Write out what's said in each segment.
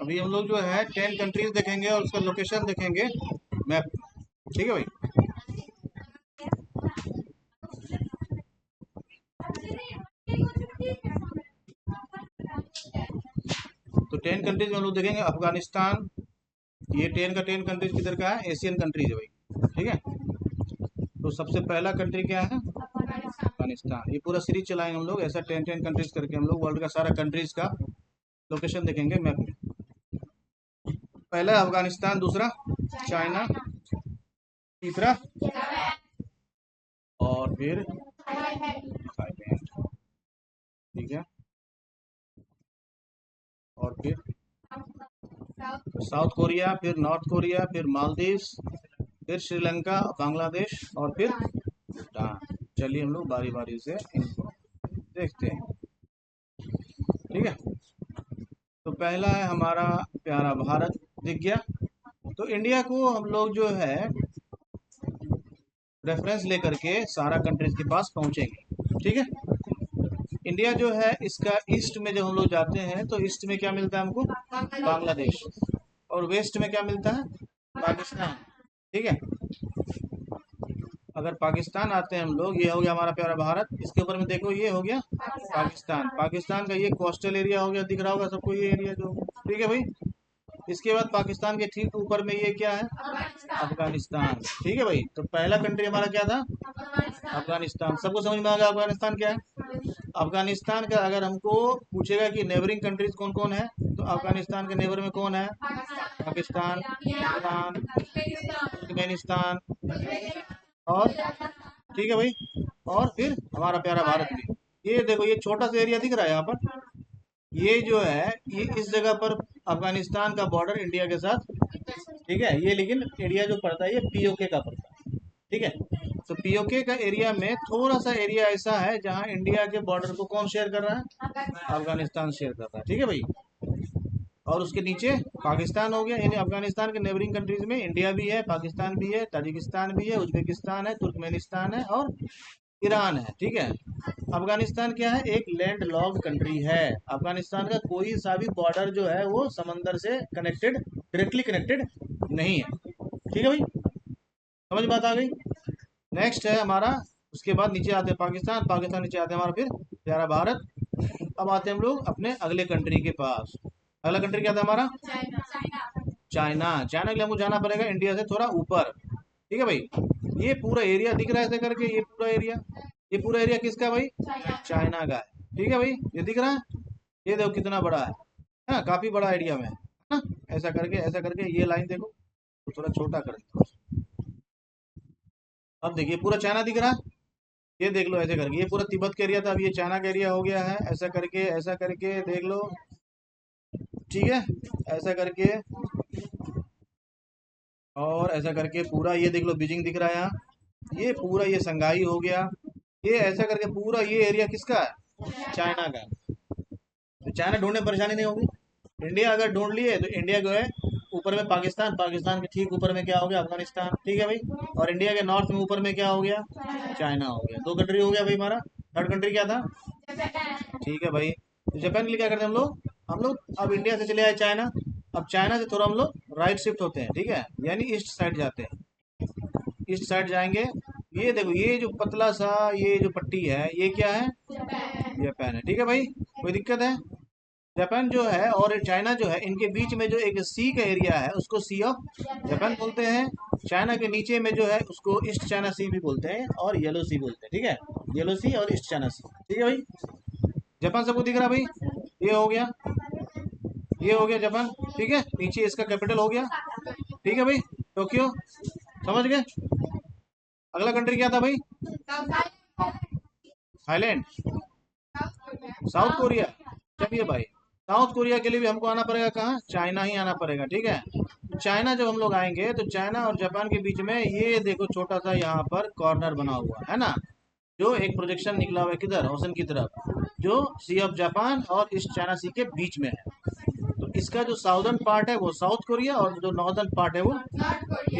अभी हम लोग जो है 10 कंट्रीज देखेंगे और उसका लोकेशन देखेंगे मैप। ठीक है भाई। तो 10 कंट्रीज में हम लोग देखेंगे अफगानिस्तान। ये 10 का 10 कंट्रीज किधर का है? एशियन कंट्रीज है भाई। ठीक है। तो सबसे पहला कंट्री क्या है? अफगानिस्तान। ये पूरा सीरीज चलाएंगे हम लोग ऐसा 10 कंट्रीज करके। हम लोग वर्ल्ड का सारा कंट्रीज का लोकेशन देखेंगे मैप में। पहला अफगानिस्तान, दूसरा चाइना, तीसरा और फिर थाईलैंड। ठीक है। और फिर साउथ कोरिया, फिर नॉर्थ कोरिया, फिर मालदीव्स, फिर श्रीलंका, बांग्लादेश और फिर भूटान। चलिए हम लोग बारी बारी से इनको देखते हैं। ठीक है। तो पहला है हमारा प्यारा भारत, दिख गया। तो इंडिया को हम लोग जो है रेफरेंस लेकर के सारा कंट्रीज के पास पहुंचेंगे। ठीक है। इंडिया जो है इसका ईस्ट में जब हम लोग जाते हैं तो ईस्ट में क्या मिलता है हमको? बांग्लादेश। और वेस्ट में क्या मिलता है? पाकिस्तान। ठीक है। अगर पाकिस्तान आते हैं हम लोग, ये हो गया हमारा प्यारा भारत। इसके ऊपर में देखो ये हो गया पाकिस्तान। पाकिस्तान का ये कोस्टल एरिया हो गया, दिख रहा होगा सबको ये एरिया जो। ठीक है भाई। इसके बाद पाकिस्तान के ठीक ऊपर में ये क्या है? अफगानिस्तान। ठीक है भाई। तो पहला कंट्री हमारा क्या था? अफगानिस्तान। सबको समझ में आ गया अफगानिस्तान क्या है? अफगानिस्तान का अगर हमको पूछेगा कि नेबरिंग कंट्रीज कौन कौन है, तो अफगानिस्तान के नेबर में कौन है? पाकिस्तान, ईरान, तुर्कमेनिस्तान और ठीक है भाई। और फिर हमारा प्यारा भारत भी। ये देखो ये छोटा सा एरिया दिख रहा है यहाँ पर। ये जो है ये इस जगह पर अफगानिस्तान का बॉर्डर इंडिया के साथ। ठीक है। ये लेकिन एरिया जो पड़ता है ये पीओके का पड़ता है। ठीक है। तो पीओके का एरिया में थोड़ा सा एरिया ऐसा है जहां इंडिया के बॉर्डर को कौन शेयर कर रहा है? अफगानिस्तान शेयर कर रहा है। ठीक है भाई। और उसके नीचे पाकिस्तान हो गया। यानी अफगानिस्तान के नेबरिंग कंट्रीज में इंडिया भी है, पाकिस्तान भी है, ताजिकिस्तान भी है, उज्बेकिस्तान है, तुर्कमेनिस्तान है और ईरान है। ठीक है। अफगानिस्तान क्या है? एक लैंड लॉक्ड कंट्री है। अफगानिस्तान का कोई सा भी बॉर्डर जो है वो समंदर से कनेक्टेड, डायरेक्टली कनेक्टेड नहीं है। ठीक है भाई। समझ बात आ गई। नेक्स्ट है हमारा। उसके बाद नीचे आते हैं पाकिस्तान, पाकिस्तान नीचे आते हैं हमारा फिर प्यारा भारत। अब आते हैं हम लोग अपने अगले कंट्री के पास। अगला कंट्री क्या था हमारा? चाइना। चाइना के लिए हमको जाना पड़ेगा इंडिया से थोड़ा ऊपर। ठीक है भाई। ये पूरा एरिया दिख रहा है ऐसे करके, ये पूरा एरिया किसका भाई? चाइना का है। ठीक है भाई। ये दिख रहा है। ये देखो कितना बड़ा है ना, काफी बड़ा एरिया में है ना। ऐसा करके ये लाइन देखो तो थोड़ा छोटा कर दो। अब देखिए पूरा चाइना दिख रहा है। ये देख लो ऐसे करके, ये पूरा तिब्बत का एरिया था, अब ये चाइना का एरिया हो गया है। ऐसा करके देख लो। ठीक है। ऐसा करके और ऐसा करके पूरा ये देख लो बीजिंग दिख रहा है यहाँ। ये पूरा ये संघाई हो गया। ये ऐसा करके पूरा ये एरिया किसका है? चाइना का। तो चाइना ढूंढने में परेशानी नहीं होगी। इंडिया अगर ढूंढ लिए तो इंडिया जो है ऊपर में पाकिस्तान, पाकिस्तान के ठीक ऊपर में क्या हो गया? अफगानिस्तान। ठीक है भाई। और इंडिया के नॉर्थ में ऊपर में क्या हो गया? चाइना हो गया। दो कंट्री हो गया भाई हमारा। थर्ड कंट्री क्या था? ठीक है भाई। तो जापान के लिए क्या करते हैं हम लोग? अब इंडिया से चले आए चाइना। अब चाइना से थोड़ा हम लोग राइट शिफ्ट होते हैं। ठीक है। यानी ईस्ट साइड जाते हैं। ईस्ट साइड जाएंगे। ये देखो ये जो पतला सा ये जो पट्टी है ये क्या है? जापान है। ठीक है भाई। कोई दिक्कत है? जापान जो है और चाइना जो है इनके बीच में जो एक सी का एरिया है उसको सी ऑफ जापान बोलते हैं। चाइना के नीचे में जो है उसको ईस्ट चाइना सी भी बोलते हैं और येलो सी बोलते हैं। ठीक है। येलो सी और ईस्ट चाइना सी। ठीक है भाई। जापान सबको दिख रहा भाई। ये हो गया, ये हो गया जापान। ठीक है। नीचे इसका कैपिटल हो गया। ठीक है भाई। टोक्यो। समझ गए। अगला कंट्री क्या था भाई? थाईलैंड। South Korea. चलिए भाई। साउथ कोरिया के लिए भी हमको आना पड़ेगा कहाँ? चाइना ही आना पड़ेगा। ठीक है। तो चाइना जब हम लोग आएंगे तो चाइना और जापान के बीच में ये देखो छोटा सा यहाँ पर कॉर्नर बना हुआ है ना, जो एक प्रोजेक्शन निकला हुआ है किधर? ओशन की तरफ, जो सी ऑफ जापान और ईस्ट चाइना सी के बीच में है। तो इसका जो साउदर्न पार्ट है वो साउथ कोरिया और जो नॉर्दर्न पार्ट है वो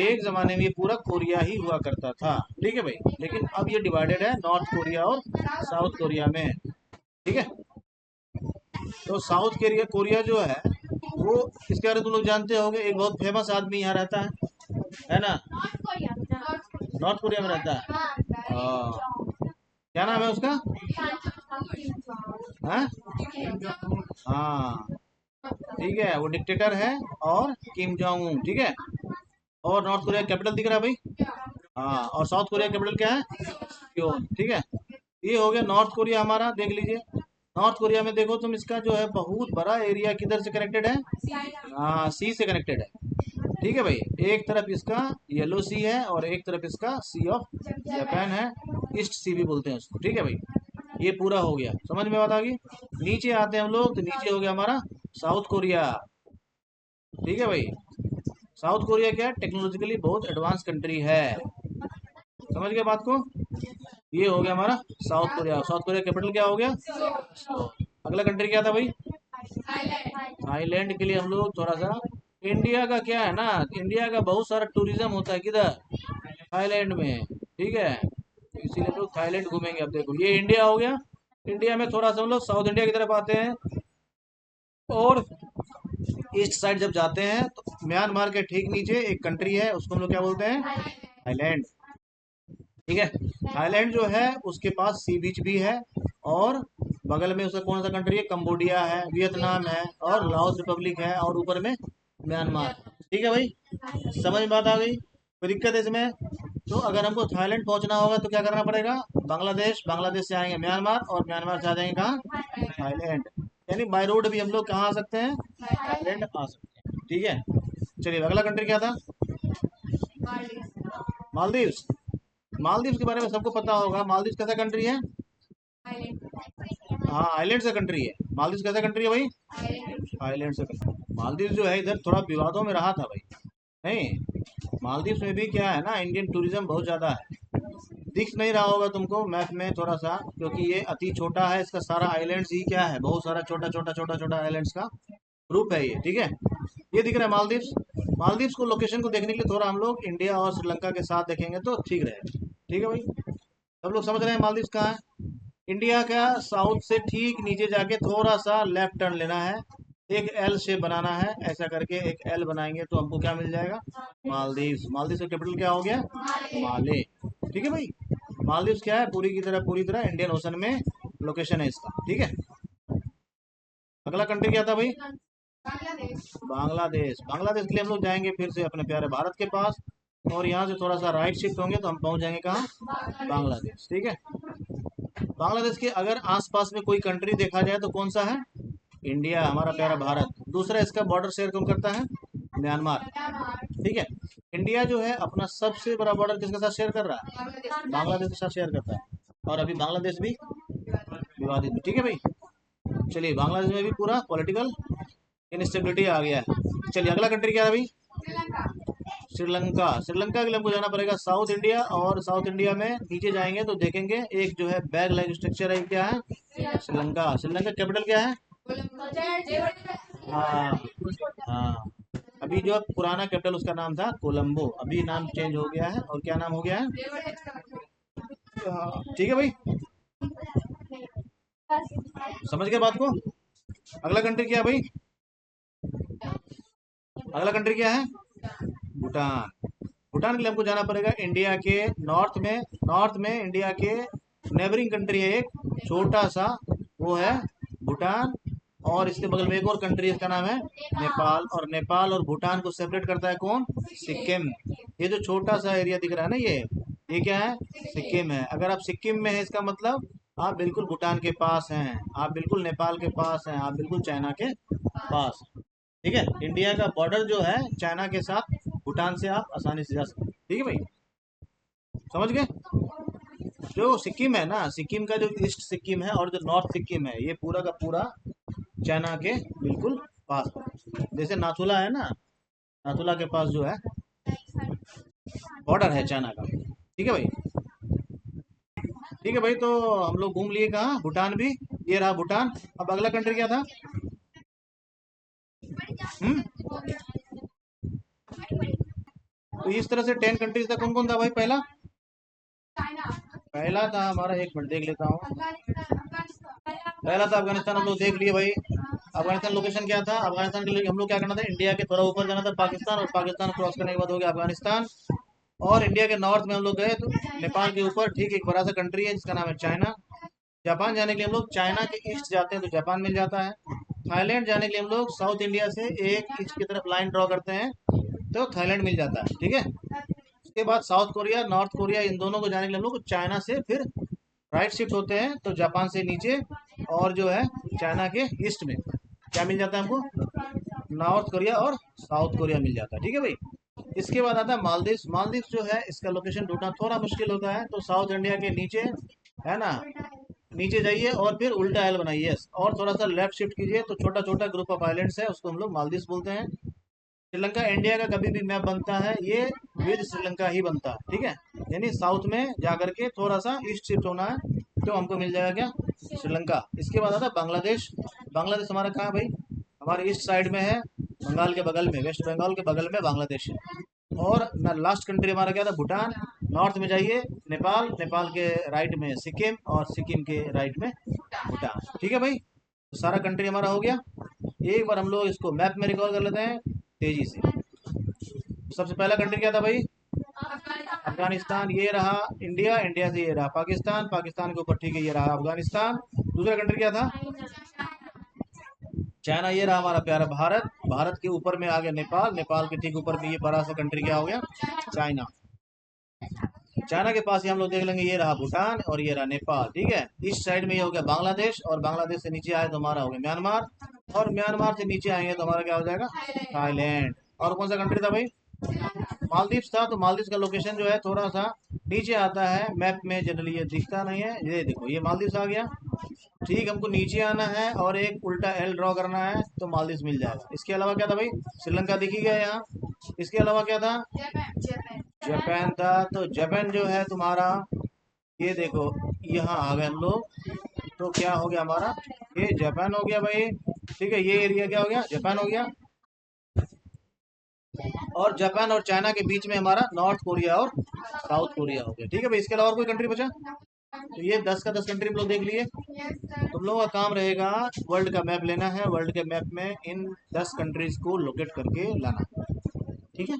एक जमाने में ये पूरा कोरिया ही हुआ करता था। ठीक है भाई। लेकिन अब ये डिवाइडेड है नॉर्थ कोरिया और साउथ कोरिया में। ठीक है। तो साउथ कोरिया कोरिया जो है वो इसके बारे में तुम लोग जानते होंगे, एक बहुत फेमस आदमी यहाँ रहता है ना? नॉर्थ कोरिया में रहता है। क्या नाम है उसका? हाँ हाँ, ठीक है, वो डिक्टेटर है। और किम जोंग उन, ठीक है। और नॉर्थ कोरिया कैपिटल दिख रहा है भाई? हाँ, और साउथ कोरिया कैपिटल क्या है? सियोल, ठीक है। ये हो गया नॉर्थ कोरिया हमारा, देख लीजिए। नॉर्थ कोरिया में देखो तुम, इसका जो है बहुत बड़ा एरिया किधर से कनेक्टेड है? हाँ, सी से कनेक्टेड है, ठीक है भाई। एक तरफ इसका येलो सी है और एक तरफ इसका सी ऑफ जापान है, ईस्ट सी भी बोलते हैं उसको, ठीक है भाई। ये पूरा हो गया, समझ में बात आ गई। नीचे आते हैं हम लोग, तो नीचे हो गया हमारा साउथ कोरिया, ठीक है भाई। साउथ कोरिया क्या है? टेक्नोलॉजिकली बहुत एडवांस कंट्री है, समझ गए बात को। ये हो गया हमारा south Korea. South Korea capital क्या हो गया? अगला कंट्री क्या था भाई? थाईलैंड के लिए हम लोग थोड़ा सा, इंडिया का क्या है ना, इंडिया का बहुत सारा टूरिज्म होता है किधर? थाईलैंड में, ठीक है। इसीलिए हम लोग थाईलैंड घूमेंगे। अब देखो ये इंडिया हो गया। इंडिया में थोड़ा सा हम लोग साउथ इंडिया की तरफ आते हैं, और ईस्ट साइड जब जाते हैं तो म्यांमार के ठीक नीचे एक कंट्री है, उसको हम लोग क्या बोलते हैं? थाईलैंड, ठीक है। थाईलैंड जो है उसके पास सी बीच भी है, और बगल में उसका कौन सा कंट्री है? कंबोडिया है, वियतनाम है, और लाओस रिपब्लिक है, और ऊपर में म्यांमार, ठीक है भाई। समझ में बात आ गई? कोई दिक्कत है इसमें? तो अगर हमको थाईलैंड पहुंचना होगा तो क्या करना पड़ेगा? बांग्लादेश, बांग्लादेश से आएंगे म्यांमार, और म्यांमार से आ जाएंगे कहाँ? थाईलैंड। यानी बाय रोड भी हम लोग कहाँ आ सकते हैं? थाईलैंड आ सकते हैं, ठीक है। चलिए अगला कंट्री क्या था? मालदीव्स। मालदीव्स के बारे में सबको पता होगा। मालदीव्स कैसा कंट्री है? हाँ, आइलैंड से कंट्री है। मालदीव्स कैसा कंट्री है भाई? आइलैंड से कंट्री। मालदीव्स जो है इधर थोड़ा विवादों में रहा था भाई, नहीं? मालदीव्स में भी क्या है ना, इंडियन टूरिज्म बहुत ज़्यादा है। दिख नहीं रहा होगा तुमको मैप में थोड़ा सा, क्योंकि ये अति छोटा है। इसका सारा आइलैंड्स ही क्या है, बहुत सारा छोटा छोटा छोटा छोटा आइलैंड्स का ग्रुप है ये, ठीक है। ये दिख रहा है मालदीव्स। मालदीव्स को लोकेशन को देखने के लिए थोड़ा हम लोग इंडिया और श्रीलंका के साथ देखेंगे तो ठीक रहेगा, ठीक है भाई। सब लोग समझ रहे हैं मालदीव्स कहाँ है? इंडिया का साउथ से ठीक नीचे जाके थोड़ा सा लेफ्ट टर्न लेना है, एक एल शेप बनाना है, ऐसा करके एक एल बनाएंगे तो हमको क्या मिल जाएगा? मालदीव्स। मालदीव्स का कैपिटल क्या हो गया? माले, ठीक है भाई। मालदीव्स क्या है? पूरी तरह इंडियन ओशन में लोकेशन है इसका, ठीक है। अगला कंट्री क्या था भाई? बांग्लादेश। बांग्लादेश के लिए हम लोग जाएंगे फिर से अपने प्यारे भारत के पास, और यहाँ से थोड़ा सा राइट शिफ्ट होंगे तो हम पहुंच जाएंगे कहाँ? बांग्लादेश, ठीक है। बांग्लादेश के अगर आसपास में कोई कंट्री देखा जाए तो कौन सा है? इंडिया, हमारा प्यारा भारत। दूसरा इसका बॉर्डर शेयर कौन करता है? म्यांमार, ठीक है। इंडिया जो है अपना सबसे बड़ा बॉर्डर किसके साथ शेयर कर रहा है? बांग्लादेश के साथ शेयर करता है, और अभी बांग्लादेश भी विवादित भी, ठीक है भाई। चलिए बांग्लादेश में भी पूरा पॉलिटिकल इनस्टेबिलिटी आ गया है। चलिए अगला कंट्री क्या है भाई? श्रीलंका। श्रीलंका के लिए हमको जाना पड़ेगा साउथ इंडिया, और साउथ इंडिया में नीचे जाएंगे तो देखेंगे एक जो है बैग लाइक स्ट्रक्चर है, क्या है? श्रीलंका। श्रीलंका कैपिटल क्या है? हाँ हाँ। अभी जो पुराना कैपिटल उसका नाम था कोलंबो, अभी नाम चेंज हो गया है, और क्या नाम हो गया है? हाँ, ठीक है भाई, समझ गए बात को। अगला कंट्री क्या है भाई? अगला कंट्री क्या है? भूटान। भूटान के लिए हमको जाना पड़ेगा इंडिया के नॉर्थ में। नॉर्थ में इंडिया के नेबरिंग कंट्री है एक छोटा सा, वो है भूटान। और इसके बगल में एक और कंट्री है, इसका नाम है नेपाल। और नेपाल और भूटान को सेपरेट करता है कौन? सिक्किम। ये जो छोटा सा एरिया दिख रहा है ना, ये क्या है? सिक्किम है। अगर आप सिक्किम में है, इसका मतलब आप बिल्कुल भूटान के पास हैं, आप बिल्कुल नेपाल के पास हैं, आप बिल्कुल चाइना के पास, ठीक है। इंडिया का बॉर्डर जो है चाइना के साथ, भूटान से आप आसानी से जा सकते हैं, ठीक है भाई, समझ गए। जो सिक्किम है ना, सिक्किम का जो ईस्ट सिक्किम है और जो नॉर्थ सिक्किम है, ये पूरा का पूरा चाइना के बिल्कुल पास। जैसे नाथुला है ना, नाथुला के पास जो है बॉर्डर है चाइना का, ठीक है भाई। ठीक है भाई, तो हम लोग घूम लिए कहाँ? भूटान भी। ये रहा भूटान। अब अगला कंट्री क्या था? हम्म तो इस तरह से 10 कंट्रीज था। कौन कौन था भाई? पहला पहला था हमारा, एक मिनट देख लेता हूँ। पहला था अफगानिस्तान, हम लोग देख लिए भाई। अफगानिस्तान लोकेशन क्या था? अफगानिस्तान के लिए हम लोग क्या करना था, इंडिया के थोड़ा ऊपर जाना था पाकिस्तान, और पाकिस्तान क्रॉस करने के बाद हो गया अफगानिस्तान। और इंडिया के नॉर्थ में हम लोग गए तो नेपाल के ऊपर ठीक एक बड़ा सा कंट्री है जिसका नाम है चाइना। जापान जाने के लिए हम लोग चाइना के ईस्ट जाते हैं तो जापान मिल जाता है। थाईलैंड जाने के लिए हम लोग साउथ इंडिया से एक ईस्ट की तरफ लाइन ड्रॉ करते हैं तो थाईलैंड मिल जाता है, ठीक है। उसके बाद साउथ कोरिया, नॉर्थ कोरिया, इन दोनों को जाने के लिए हम लोग चाइना से फिर राइट शिफ्ट होते हैं तो जापान से नीचे, और जो है चाइना के ईस्ट में क्या मिल जाता है हमको, नॉर्थ कोरिया और साउथ कोरिया मिल जाता है, ठीक है भाई। इसके बाद आता है मालदीव। मालदीव जो है इसका लोकेशन ढूंढना थोड़ा मुश्किल होता है, तो साउथ इंडिया के नीचे है ना, नीचे जाइए और फिर उल्टा एल बनाइए और थोड़ा सा लेफ्ट शिफ्ट कीजिए तो छोटा छोटा ग्रुप ऑफ आइलैंड्स है, उसको हम लोग मालदीव बोलते हैं। श्रीलंका इंडिया का कभी भी मैप बनता है ये विद श्रीलंका ही बनता है, ठीक है। यानी साउथ में जाकर के थोड़ा सा ईस्ट शिफ्ट होना है तो हमको मिल जाएगा क्या, श्रीलंका। इसके बाद आता है बांग्लादेश। बांग्लादेश हमारा कहाँ है भाई, हमारे ईस्ट साइड में है, बंगाल के बगल में, वेस्ट बंगाल के बगल में बांग्लादेश है। और लास्ट कंट्री हमारा क्या था, भूटान। नॉर्थ में जाइए नेपाल, नेपाल के राइट में सिक्किम, और सिक्किम के राइट में भूटान, ठीक है भाई। तो सारा कंट्री हमारा हो गया। एक बार हम लोग इसको मैप में रिकॉल कर लेते हैं तेजी से। सबसे पहला कंट्री क्या था भाई, अफगानिस्तान, ये रहा इंडिया, इंडिया से ये रहा पाकिस्तान, पाकिस्तान के ऊपर ठीक है ये रहा अफगानिस्तान। दूसरा कंट्री क्या था, चाइना, ये रहा हमारा प्यारा भारत, भारत के ऊपर में आ गया नेपाल, नेपाल के ठीक ऊपर में ये बड़ा सा कंट्री क्या हो गया, चाइना। चाइना के पास ही हम लोग देख लेंगे, ये रहा भूटान और ये रहा नेपाल, ठीक है। इस साइड में ये हो गया बांग्लादेश, और बांग्लादेश से नीचे आए तो हमारा हो गया म्यांमार, और म्यांमार से नीचे आएंगे तो हमारा क्या हो जाएगा, थाईलैंड। और कौन सा कंट्री था भाई, मालदीव था। तो मालदीव का लोकेशन जो है थोड़ा सा नीचे आता है मैप में, जनरली ये दिखता नहीं है, ये देखो ये मालदीव आ गया। ठीक, हमको नीचे आना है और एक उल्टा एल ड्रॉ करना है तो मालदीव मिल जाएगा। इसके अलावा क्या था भाई, श्रीलंका दिख ही गया यहाँ। इसके अलावा क्या था, जापान था। तो जापान जो है तुम्हारा, ये देखो यहाँ आ गए हम लोग, तो क्या हो गया हमारा, ये जापान हो गया भाई, ठीक है। ये एरिया क्या हो गया, जापान हो गया। और जापान और चाइना के बीच में हमारा नॉर्थ कोरिया और साउथ कोरिया हो गया, ठीक है भाई। इसके अलावा और कोई कंट्री बचा, तो ये 10 का 10 कंट्री हम लोग देख लिए। तुम लोगों का काम रहेगा वर्ल्ड का मैप लेना है, वर्ल्ड के मैप में इन 10 कंट्रीज को लोकेट करके लाना, ठीक है।